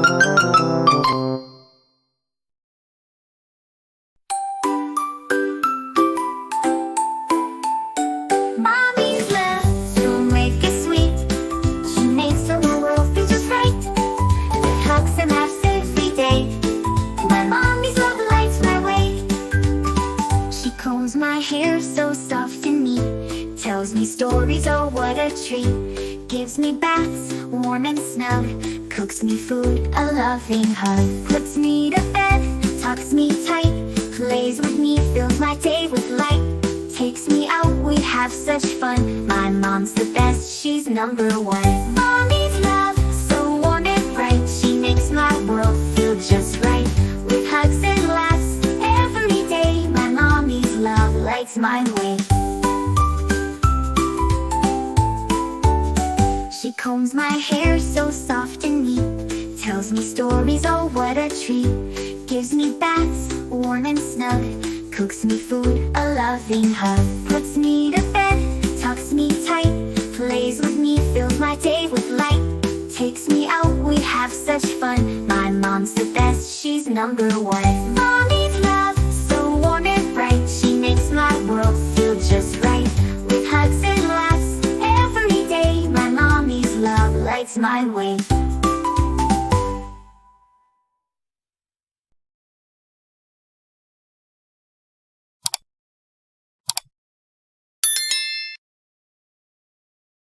Mommy's love, she'll make it sweet. She makes the whole world feel just right. With hugs and laughs every day. My mommy's love lights my way. She combs my hair so soft and neat. Tells me stories, oh what a treat. Gives me baths, warm and snug. Cooks me food, a loving hug. Puts me to bed, tucks me tight. Plays with me, fills my day with light. Takes me out, we have such fun. My mom's the best, she's number one. Mommy's love, so warm and bright. She makes my world feel just right. With hugs and laughs every day. My mommy's love lights my way. She combs my hair so soft and neat. Tells me stories, oh what a treat. Gives me baths, warm and snug. Cooks me food, a loving hug. Puts me to bed, tucks me tight. Plays with me, fills my day with light. Takes me out, we have such fun. My mom's the best, she's number one. Mommy's love, so warm and bright. She makes my world feel just right. With hugs and laughs every day. My mommy's love lights my way.